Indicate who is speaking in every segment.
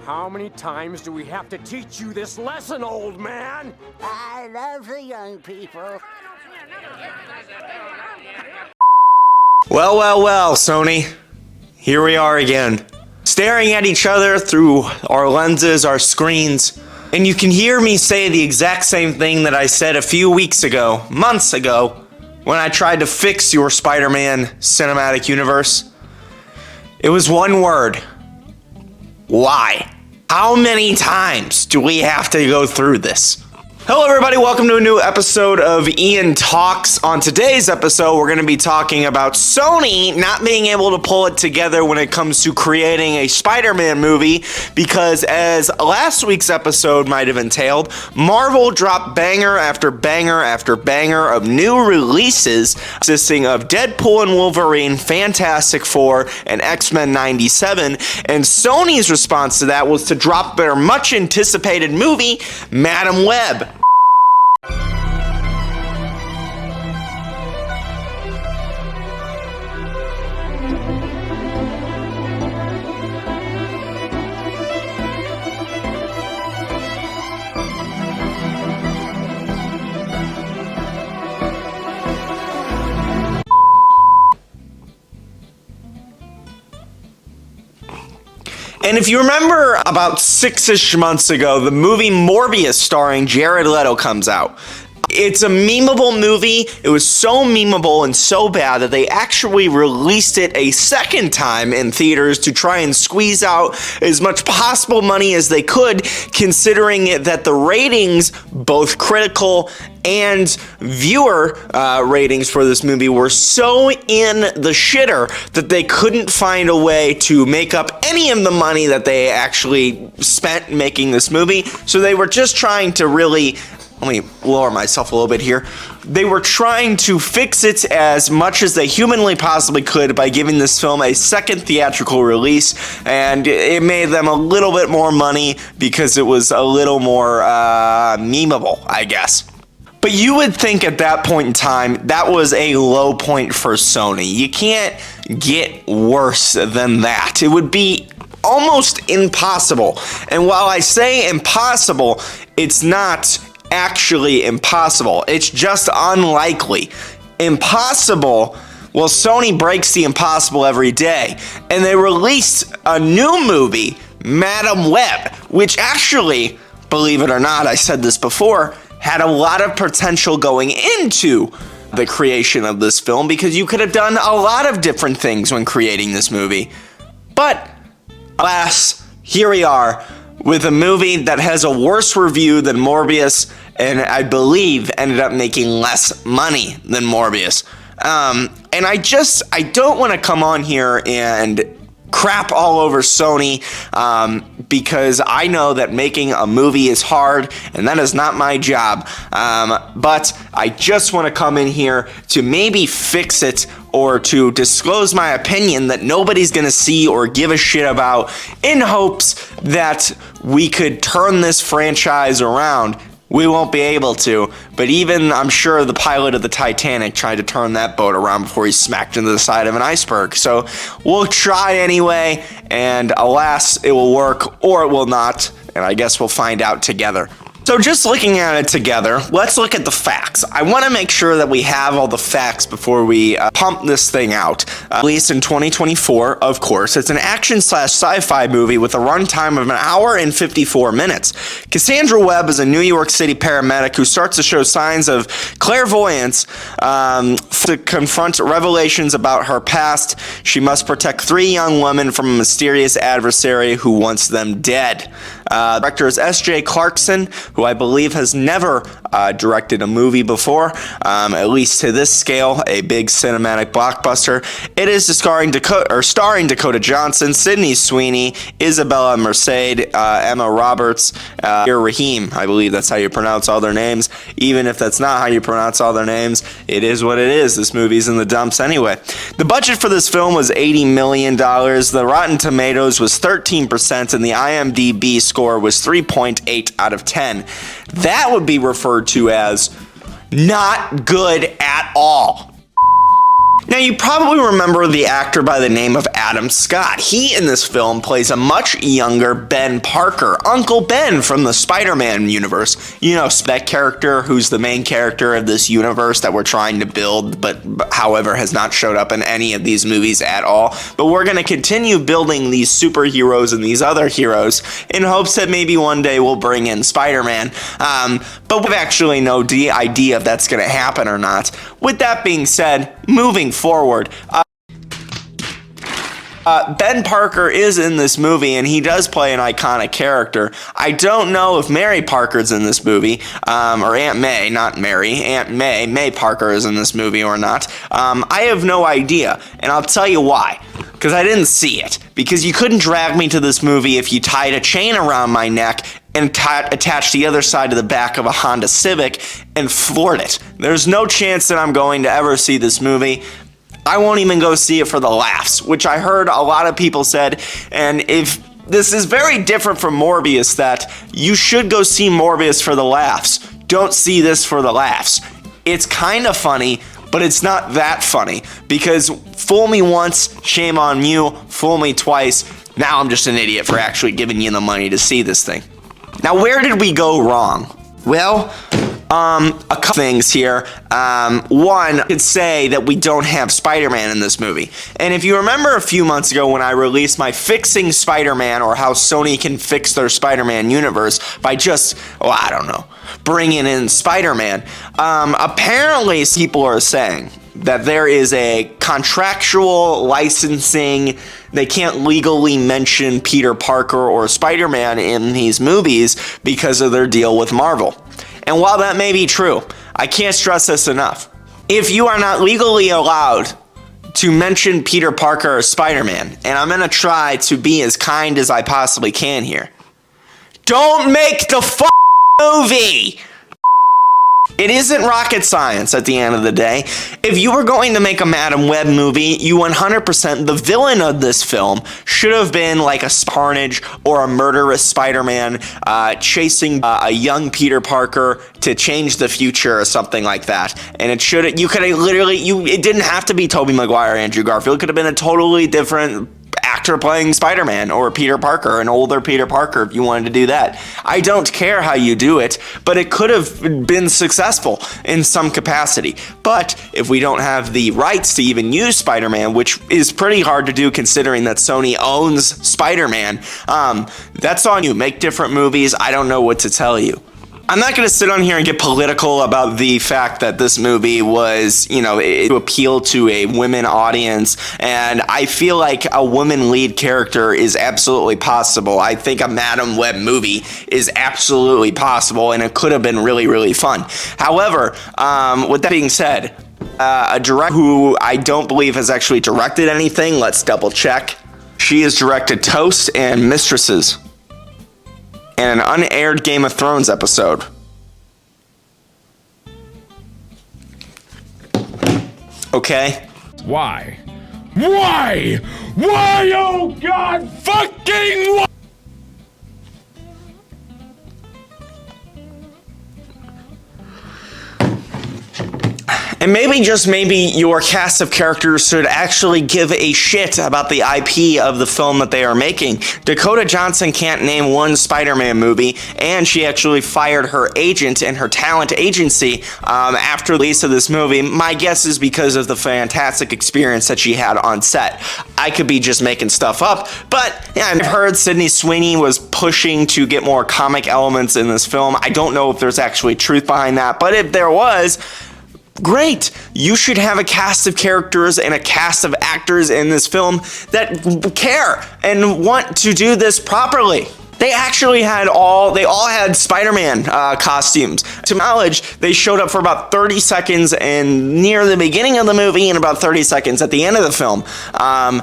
Speaker 1: How many times do we have to teach you this lesson, old man?
Speaker 2: I love the young people.
Speaker 3: Well, Sony. Here we are again, staring at each other through our lenses, our screens, and you can hear me say the exact same thing that I said a few weeks ago, months ago, when I tried to fix your Spider-Man cinematic universe. It was one word. Why? How many times do we have to go through this? Hello everybody, welcome to a new episode of Ian Talks. On today's episode, we're going to be talking about Sony not being able to pull it together when it comes to creating a Spider-Man movie, because as last week's episode might have entailed, Marvel dropped banger after banger after banger of new releases consisting of Deadpool and Wolverine, Fantastic Four, and X-Men 97, and Sony's response to that was to drop their much anticipated movie, Madam Web. And if you remember, about 6-ish months ago, the movie Morbius starring Jared Leto comes out. It's a memeable movie. It was so memeable and so bad that they actually released it a second time in theaters to try and squeeze out as much possible money as they could, considering that the ratings, both critical and viewer ratings for this movie, were so in the shitter that they couldn't find a way to make up any of the money that they actually spent making this movie. So they were just trying to really... Let me lower myself a little bit here. They were trying to fix it as much as they humanly possibly could by giving this film a second theatrical release, and it made them a little bit more money because it was a little more memeable, I guess. But you would think at that point in time, that was a low point for Sony. You can't get worse than that. It would be almost impossible. And while I say impossible, it's not actually impossible. It's just unlikely. Impossible. Well, Sony breaks the impossible every day, and they released a new movie, Madam Web, which actually, believe it or not, I said this before, had a lot of potential going into the creation of this film, because you could have done a lot of different things when creating this movie. But alas, here we are with a movie that has a worse review than Morbius, and I believe ended up making less money than Morbius. And I don't want to come on here and crap all over Sony, because I know that making a movie is hard, and that is not my job. But I just want to come in here to maybe fix it, or to disclose my opinion that nobody's going to see or give a shit about, in hopes that we could turn this franchise around. We won't be able to, but even, I'm sure, the pilot of the Titanic tried to turn that boat around before he smacked into the side of an iceberg. So we'll try anyway, and alas, it will work or it will not, and I guess we'll find out together. So just looking at it together, let's look at the facts. I want to make sure that we have all the facts before we pump this thing out. Released in 2024, of course. It's an action/sci-fi movie with a runtime of an hour and 54 minutes. Cassandra Webb is a New York City paramedic who starts to show signs of clairvoyance to confront revelations about her past. She must protect 3 young women from a mysterious adversary who wants them dead. Director is S.J. Clarkson, who I believe has never directed a movie before, at least to this scale, a big cinematic blockbuster. It is starring Dakota Johnson, Sydney Sweeney, Isabella Merced, Emma Roberts, Rahim. I believe that's how you pronounce all their names. Even if that's not how you pronounce all their names, it is what it is. This movie's in the dumps anyway. The budget for this film was $80 million. The Rotten Tomatoes was 13%, and the IMDb score was 3.8 out of 10. That would be referred to as not good at all. Now, you probably remember the actor by the name of Adam Scott. He, in this film, plays a much younger Ben Parker, Uncle Ben from the Spider-Man universe. You know, that character who's the main character of this universe that we're trying to build, but however has not showed up in any of these movies at all. But we're going to continue building these superheroes and these other heroes in hopes that maybe one day we'll bring in Spider-Man. But we have actually no idea if that's going to happen or not. With that being said, moving forward, Ben Parker is in this movie, and he does play an iconic character. I don't know if Mary Parker's in this movie, or Aunt May, not Mary, Aunt May Parker is in this movie or not. I have no idea, and I'll tell you why. Because I didn't see it. Because you couldn't drag me to this movie if you tied a chain around my neck and attached the other side to the back of a Honda Civic and floored it. There's no chance that I'm going to ever see this movie. I won't even go see it for the laughs, which I heard a lot of people said. And if this is very different from Morbius, that you should go see Morbius for the laughs. Don't see this for the laughs. It's kind of funny, but it's not that funny, because fool me once, shame on you. Fool me twice, now I'm just an idiot for actually giving you the money to see this thing. Now, where did we go wrong? Well, a couple things here. One, I could say that we don't have Spider-Man in this movie. And if you remember a few months ago when I released my Fixing Spider-Man, or how Sony can fix their Spider-Man universe by just, I don't know, bringing in Spider-Man, apparently people are saying that there is a contractual licensing. They can't legally mention Peter Parker or Spider-Man in these movies because of their deal with Marvel. And while that may be true, I can't stress this enough. If you are not legally allowed to mention Peter Parker or Spider-Man, and I'm going to try to be as kind as I possibly can here, don't make the movie! It isn't rocket science at the end of the day. If you were going to make a Madam Web movie, you 100%, the villain of this film should have been like a Carnage or a murderous Spider-Man chasing a young Peter Parker to change the future or something like that. And it should, you could have literally, it didn't have to be Tobey Maguire or Andrew Garfield. It could have been a totally different actor playing Spider-Man or Peter Parker, an older Peter Parker, if you wanted to do that. I don't care how you do it, but it could have been successful in some capacity. But if we don't have the rights to even use Spider-Man, which is pretty hard to do considering that Sony owns Spider-Man, that's on you. Make different movies. I don't know what to tell you. I'm not going to sit on here and get political about the fact that this movie was, to appeal to a women audience, and I feel like a woman lead character is absolutely possible. I think a Madam Web movie is absolutely possible, and it could have been really, really fun. However, with that being said, a director who I don't believe has actually directed anything, let's double check. She has directed Toast and Mistresses, and an unaired Game of Thrones episode. Okay?
Speaker 4: Why? Why? Why, oh God, fucking why?
Speaker 3: And maybe, just maybe, your cast of characters should actually give a shit about the IP of the film that they are making. Dakota Johnson can't name one Spider-Man movie, and she actually fired her agent and her talent agency after the release of this movie. My guess is because of the fantastic experience that she had on set. I could be just making stuff up, but yeah, I've heard Sydney Sweeney was pushing to get more comic elements in this film. I don't know if there's actually truth behind that, but if there was, great. You should have a cast of characters and a cast of actors in this film that care and want to do this properly. They actually they all had Spider-Man costumes. To my knowledge, they showed up for about 30 seconds and near the beginning of the movie and about 30 seconds at the end of the film. I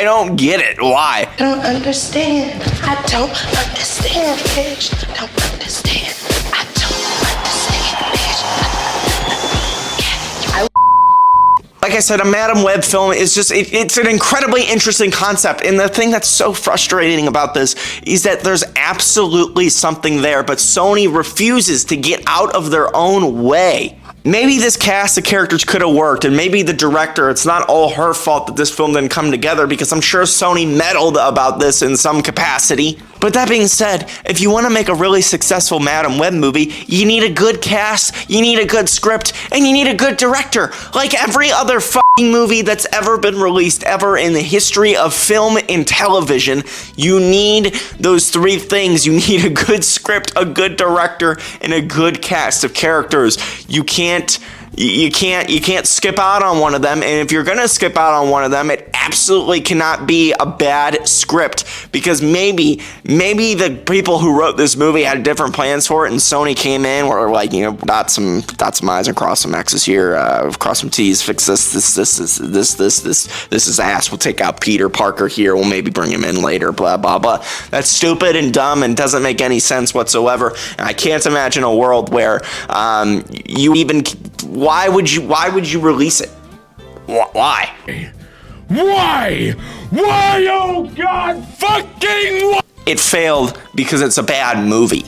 Speaker 3: don't get it. Why?
Speaker 5: I don't understand. I don't understand, bitch. I don't understand. I don't understand, bitch.
Speaker 3: Like I said, a Madam Web film is just, it's an incredibly interesting concept. And the thing that's so frustrating about this is that there's absolutely something there, but Sony refuses to get out of their own way. maybe this cast of characters could have worked, and maybe the director, it's not all her fault that this film didn't come together, because I'm sure Sony meddled about this in some capacity. But that being said, if you want to make a really successful Madam Web movie, you need a good cast, you need a good script, and you need a good director. Like every other fucking movie that's ever been released ever in the history of film and television, you need those three things. You need a good script, a good director, and a good cast of characters. You can't skip out on one of them, and if you're gonna skip out on one of them, it absolutely cannot be a bad script, because maybe the people who wrote this movie had different plans for it, and Sony came in, were like, dot some I's and cross some X's here, cross some T's, fix this is ass, we'll take out Peter Parker here, we'll maybe bring him in later, blah blah blah. That's stupid and dumb and doesn't make any sense whatsoever, and I can't imagine a world where why would you release it? Why?
Speaker 4: Why? Why, oh God, fucking why?
Speaker 3: It failed because it's a bad movie.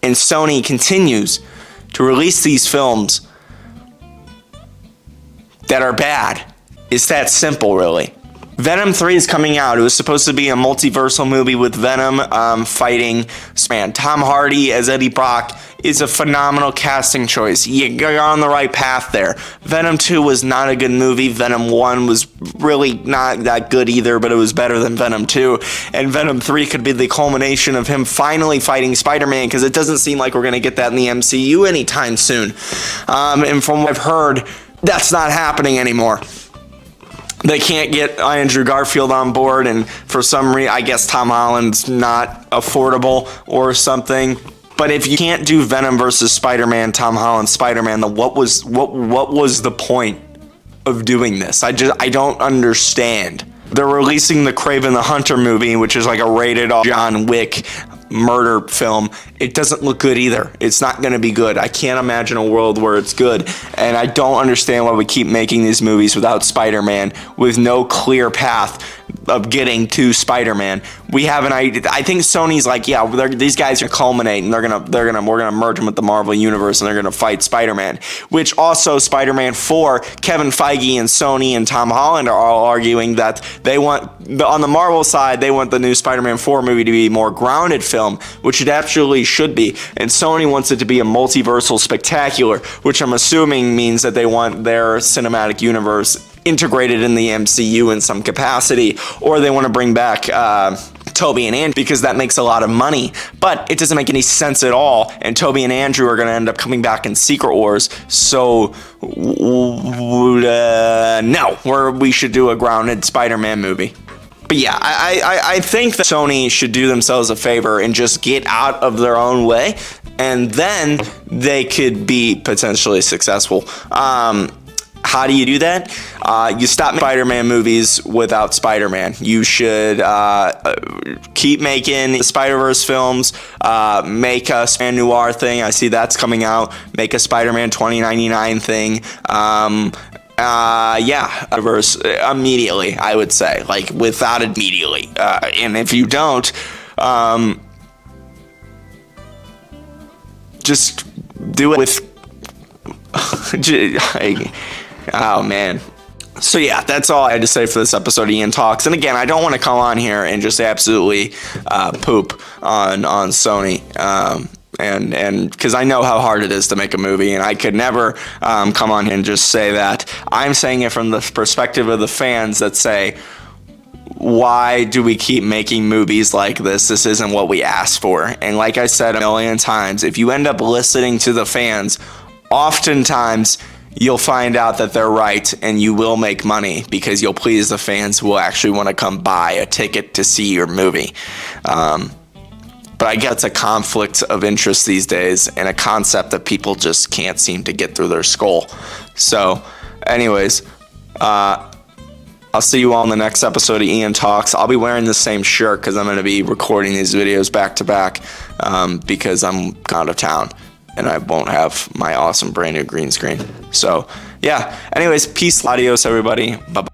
Speaker 3: And Sony continues to release these films that are bad. It's that simple, really. Venom 3 is coming out. It was supposed to be a multiversal movie with Venom fighting Spider-Man. Tom Hardy as Eddie Brock is a phenomenal casting choice. You're on the right path there. Venom 2 was not a good movie. Venom 1 was really not that good either, but it was better than Venom 2. And Venom 3 could be the culmination of him finally fighting Spider-Man, because it doesn't seem like we're going to get that in the MCU anytime soon. And from what I've heard, that's not happening anymore. They can't get Andrew Garfield on board, and for some reason, I guess Tom Holland's not affordable or something. But if you can't do Venom versus Spider-Man, Tom Holland Spider-Man, then what was the point of doing this? I don't understand. They're releasing the Kraven the Hunter movie, which is like a rated R John Wick murder film. It doesn't look good either. It's not going to be good. I can't imagine a world where it's good. And I don't understand why we keep making these movies without Spider-Man, with no clear path of getting to Spider-Man. We have an idea. I think Sony's like, yeah, these guys are culminating. We're gonna merge them with the Marvel universe, and they're gonna fight Spider-Man. Which also, Spider-Man 4, Kevin Feige and Sony and Tom Holland are all arguing that they want, on the Marvel side, they want the new Spider-Man 4 movie to be a more grounded film, which it absolutely should be. And Sony wants it to be a multiversal spectacular, which I'm assuming means that they want their cinematic universe integrated in the MCU in some capacity, or they want to bring back Toby and Andrew, because that makes a lot of money. But it doesn't make any sense at all, and Toby and Andrew are going to end up coming back in Secret Wars, so no, we should do a grounded Spider-Man movie. But yeah, I think that Sony should do themselves a favor and just get out of their own way, and then they could be potentially successful. How do you do that? You stop Spider-Man movies without Spider-Man. You should keep making the Spider-Verse films, make a Spider-Man Noir thing. I see that's coming out. Make a Spider-Man 2099 thing. Spider-Verse immediately, I would say. Like, without immediately. And if you don't, just do it with... Oh, man. So yeah, that's all I had to say for this episode of Ian Talks. And again, I don't want to come on here and just absolutely poop on Sony. And because I know how hard it is to make a movie, and I could never come on here and just say that. I'm saying it from the perspective of the fans that say, why do we keep making movies like this? This isn't what we asked for. And like I said a million times, if you end up listening to the fans, oftentimes you'll find out that they're right, and you will make money because you'll please the fans who will actually want to come buy a ticket to see your movie. But I guess it's a conflict of interest these days, and a concept that people just can't seem to get through their skull. So, anyways, I'll see you all in the next episode of Ian Talks. I'll be wearing the same shirt because I'm going to be recording these videos back to back because I'm out of town. And I won't have my awesome brand new green screen. So, yeah. Anyways, peace, adios, everybody. Bye-bye.